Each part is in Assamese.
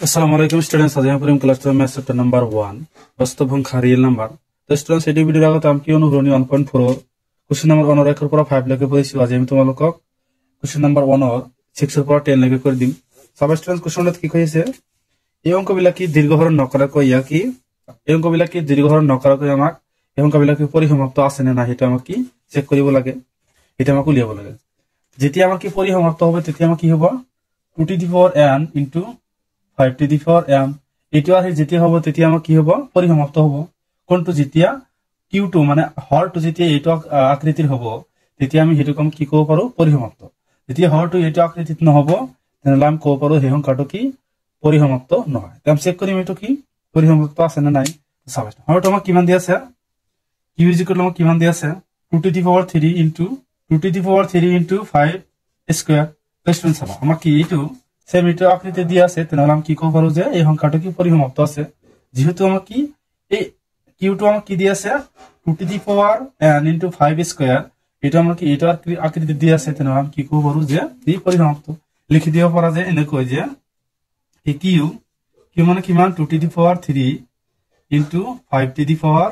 Assalamualaikum students, आज यहाँ पर हम क्लास मैथ चैप्टर नंबर 1 वास्तव संख्या रियल नंबर। तो स्टूडेंट्स एडी वीडियो আগত আমি কি অনুসরণী 1.4 क्वेश्चन नंबर 1 এর পৰা 5 লৈকে পঢ়িছো। আজি আমি তোমালোকক क्वेश्चन नंबर 1 ৰ 6 ৰ পৰা 10 লৈকে কৰি দিম। সব স্টুডেন্টস क्वेश्चनত কি কৈছে এই অংকবিলাক কি দীৰ্ঘহৰণ নকৰাকৈ ইয়া কি এই অংকবিলাক কি দীৰ্ঘহৰণ নকৰাকৈ আমাক এই অংকবিলাক কি পৰিসমাপ্ত আছে নে না এটা আমাক কি চেক কৰিব লাগে, এটা আমাক উলিয়াব লাগে। যেতিয়া আমাক কি পরিসমাপ্ত হবে তেতিয়া আমাক কি হ'ব 2 to the power n into 5 to the power m এটো আহে যেতিয়া হ'ব তেতিয়া আমাক কি হ'ব পরিসমাপ্ত হ'ব। কোনটো যেতিয়া q2 মানে হৰটো যেতিয়া এটো আকৃতিৰ হ'ব তেতিয়া আমি হেতু কম কি ক'ব পাৰো পৰিসমাপ্ত। যেতিয়া হৰটো এটো আকৃতিত নহব তেনলে আমি ক'ব পাৰো সেই সংখ্যাটো কি পৰিসমাপ্ত নহয়। আমি চেক কৰিম এটো কি পৰিসমাপ্ত আছে না নাই। চাবা হৰটো আমাক কিমান দি আছে q আমাক কিমান দি আছে 2 to the power 3 into 2 to the power 3 into 5 square. Question চাবা আমাক কি এটো সেমিটো আকৃতি দিয়া আছে তেনলে আমি কি ক'ব পাৰো যে এই সংখ্যাটো কি পরিসমাপ্ত আছে। যেহেতু আমাক কি এই q2 আমাক কি দি আছে 2 to the power n into 5 square, এটা আমাক কি এটা আকৃতি দিয়া আছে তেনলে আমি কি ক'ব পাৰো যে এই পরিসমাপ্ত। লিখি দিব পারা যায় এনে কই যে এই q মানে কিমান 2 to the power 3 into 5 to the power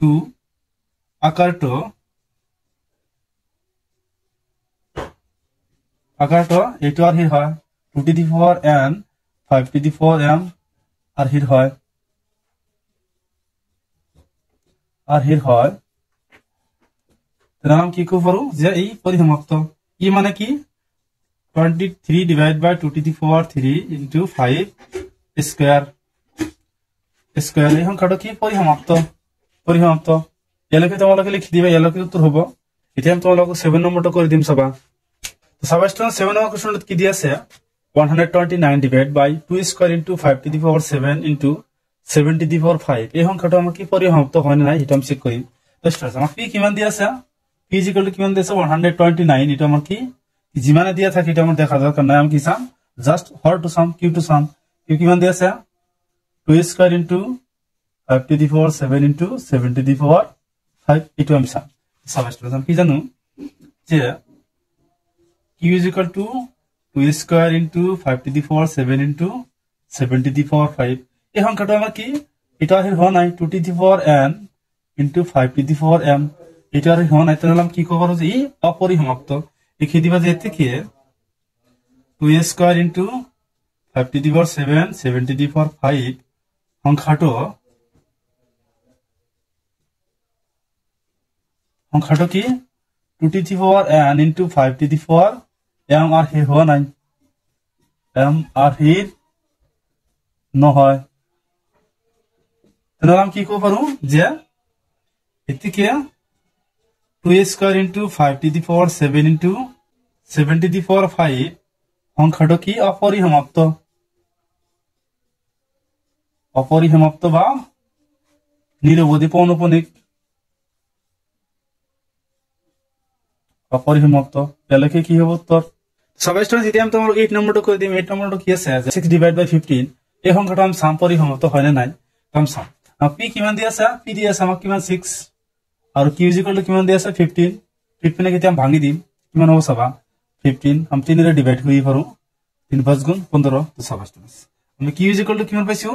2 আকারটো এটো আর হির হয় 2 to the power n 5 to the power m আর হির হয় তাহলে কি করব যে এই পরিসমাপ্ত ই মানে কি 23 divided by 2 to the power 3 into 5 square এই সংখ্যাটা কি পরিসমাপ্ত এলাকে তোমালোকে লিখি দিবা এলাকে উত্তর হবে। এটা আমি তোমালোকে 7 নম্বরটা করে দিম সবা। তো সবা স্টুডেন্ট 7 নম্বর কোশ্চেনটা কি দি আছে 129 divided by 2 square into 5 to the power 7 into 7 to the power 5 এই সংখ্যাটা আমাক কি পরিসমাপ্ত হয় না নাই এটা আমি চেক করি। তো স্টুডেন্টস আমাক কি কিমান দি আছে p কিমান দি আছে 129। এটা আমাক কি জিমানে দিয়া থাকে এটা আমার দেখা দরকার নাই। আমি কি সাম just Har to some q to some q কিমান দি আছে 2 square into 5 to the power 7 into 7 to the power 5 এটা আমি সাম। সবা স্টুডেন্টস আমি কি জানো যে q is equal to 2 square into 5 to the power 7 into 7 to the power 5 এই সংখ্যাটা আমার কি এটা আর হয় নাই 2 to the power n into 5 to the power m এটা আর হয় নাই তাহলে আমি কি করব যে এই অপরিসমাপ্ত লিখে দিবা যে এতে কি 2 square into 5 to the power 7 7 to the power 5 সংখ্যাটা কি 2 to the power n into 5 to the power m আর হে হয় নাই m আর হে নহয় তাহলে আমি কি করব পারো যে এটিকে 2 square into 5 to the power 7 into 7 to the power 5 সংখ্যাটা কি অপরিসমাপ্ত বা নিরবধি পৌনঃপুনিক অপরিসমাপ্ত তাহলে কি হবে উত্তর। সবাই স্টুডেন্টস যদি আমি তোমার 8 নম্বরটা করে দিই 8 নম্বরটা কি আছে 6 divided by 15 এই সংখ্যাটা আমি সাম পরিসমাপ্ত হয় না নাই আমি সাম p কিমান দি আছে p দি আছে আমাক কিমান 6 আর q কিমান দি আছে 15 নে কেতিয়া আমি ভাঙি দিম কিমান হ'ব সবা 15 আমি 3 রে ডিভাইড কৰি পাৰো 3 5 গুণ 15। তো সবা স্টুডেন্টস আমি q কিমান পাইছো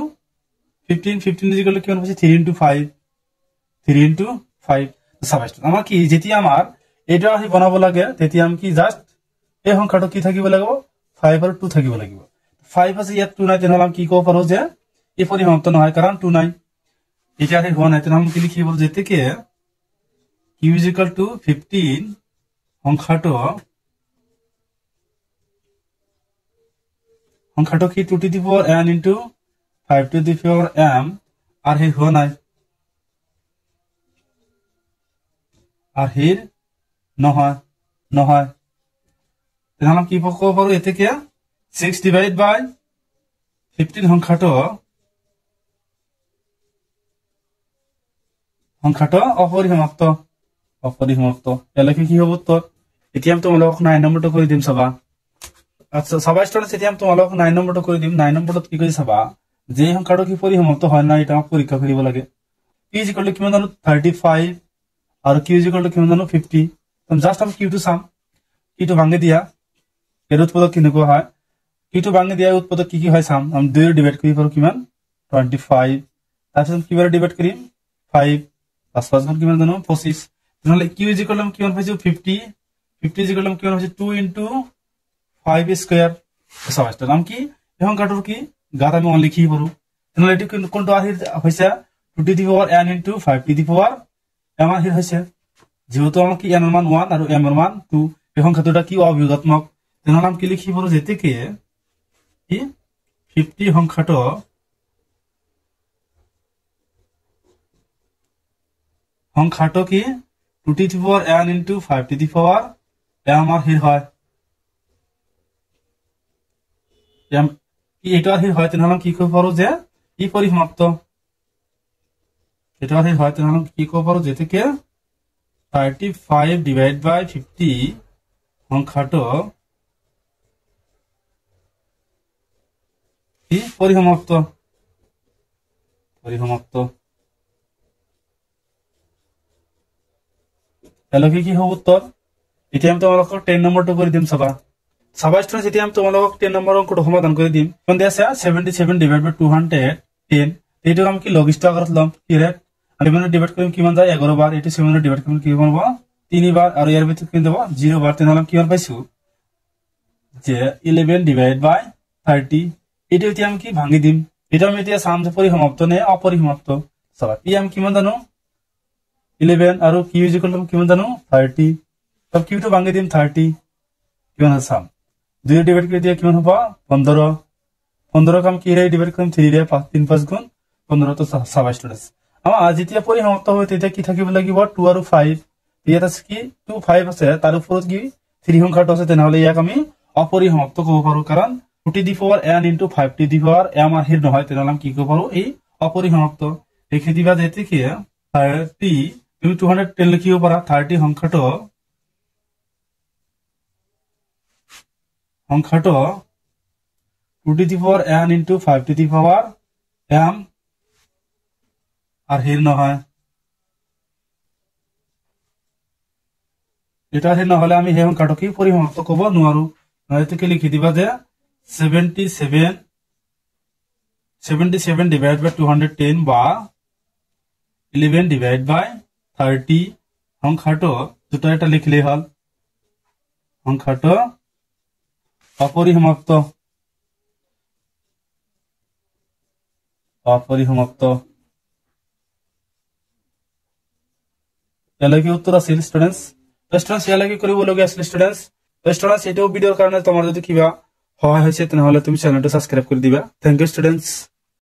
15 কিমান পাইছো 3 into 5 তো সবা স্টুডেন্টস আমাৰ কি যেতিয়া আমাৰ এটা আহি বনাব লাগে তেতিয়া আমি কি জাস্ট এই সংখ্যাটো কি থাকিব লাগিব 5 আৰু 2 থাকিব লাগিব। 5 আছে ইয়াত 2 নাই তেনলে আমি কি ক'ব পাৰো যে এই পৰিসমাপ্ত নহয় কাৰণ 2 নাই এটা আহি হোৱা নাই তেনলে আমি কি লিখিব যেতে কি q is equal to 15 সংখ্যাটো কি 2 to the power n into 5 to the power m আর হে হোৱা নাই আৰ হেৰ নহয় তেনলে আমি কি ক'ব পাৰো এতে কি 6 divided by 15 সংখ্যাটো অপরিসমাপ্ত এলাকে কি হবে উত্তর। এতিয়া আমি তোমালোকক 9 নম্বরটা করে দিম সবা। আচ্ছা সবাই স্টুডেন্টস এতিয়া আমি তোমালোকক 9 নম্বরটা করে দিম 9 নম্বরটা কি করে সবা যে সংখ্যাটো কি পরিসমাপ্ত হয় না এটা আমাক পরীক্ষা কৰিব লাগে। p কিমান জানো 35 আর q কিমান জানো 50 তো জাস্ট আমি q to some q two ভাঙে দিয়া এর উৎপাদক কেনেকুৱা হয় কিটো ভাঙি দিয়া উৎপাদক কি হয় চাম আমি 2 ডিভাইড করি পারো কিমান 25 তারপর কিভাবে ডিভাইড করি 5 5 5 গুণ কিমান জানো 25 তাহলে q = কিমান পাইছো 50 50 = কিমান হচ্ছে 2 * 5 স্কয়ার সবাইটা নাম কি এখন কাটর কি গাত আমি অনলি লিখি পারো তাহলে এটি কোনটো আর হইছে 2 to the power n * 5 to the power m আর হইছে যেহেতু আমার কি n এর মান 1 আর m এর মান 2 এখন কতটা কি অবিভাজ্যাত্মক তাহলে নাম কি লিখি পারো যেতে কি 50 সংখ্যাটো কি 2 to the power n * 5 to the power m আর হয় m কি এটা আর হয় তাহলে কি করব পারো যে কি পরিসমাপ্ত এটা আর হয় তাহলে কি করব পারো যেতে কি 35 ডিভাইড বাই 50 সংখ্যাটো কি পরিসমাপ্ত তাহলে কি হবে উত্তর এটি আমি তোমালোকক 10 নম্বরটা করে দিম সবা স্টুডেন্টস এটি আমি তোমালোকক 10 নম্বর অঙ্কটা সমাধান করে দিম কোন দিয়া আছে 77 ডিভাইড বাই 210 এইটো আমি কি লঘিষ্ঠ আকাৰত লম কি ৰে আমি মানে ডিভাইড কৰিম কিমান যায় 11 বাৰ এটি 7 ডিভাইড কৰিম কি করব 3 বার আর এর ভিতর কি দেব 0 বার তাহলে কি বার পাইছো যে 11 ডিভাইড বাই 30 এটা যদি আমি কি ভাঙি দিম এটা আমি এতিয়া সাম যে পরিসমাপ্ত নে অপরিসমাপ্ত সবা পি আমি কিমান জানো 11 আর q = কিমান জানো 30 তব q টো ভাঙি দিম 30 কিমান সাম 2 ডিভাইড করে দিয়া কিমান হবে 15 15 কাম কি রে ডিভাইড কৰিম 3 রে 5 3 5 গুণ 15 তো সবা স্টুডেন্টস আমা আজ যেতিয়া পরিসমাপ্ত হয় তেতিয়া কি থাকিব লাগিব 2 আর 5 ইয়াত আছে কি 2 5 আছে তার উপর কি 3 সংখ্যাটো আছে তেনেহলে ইয়াক আমি অপরিসমাপ্ত কব পাৰো কাৰণ 2 to the power n * 5 to the power m আৰ নহয় তেনেহলে আমি কি কব পাৰো এই অপরিসমাপ্ত লিখি দিবা যেতে কি 30 তুমি 210 লিখিব পারা 30 সংখ্যাটো 2 to the power n * 5 to the power m আর নহয় এটা নহলে আমি সেই সংখ্যাটো কি পরিসমাপ্ত কব নোৱাৰো নয়তো লিখি দিবা যে 77 ডিভাইড বাই 210 বা 11 ডিভাইড বাই 30 সংখ্যাটো দুটা এটা লিখলে হল সংখ্যাটো অপরিসমাপ্ত ইয়ালৈকে উত্তৰ আছিল স্টুডেন্টস ইয়ালৈকে কৰিবলগীয়া আছিল স্টুডেন্টস এটাও ভিডিওৰ কাৰণে তোমাৰ যদি কিবা সহায় হৈছে তেনেহলে তুমি চ্যানেলটো সাবস্ক্ৰাইব কৰি দিবা থ্যাংক ইউ স্টুডেন্টস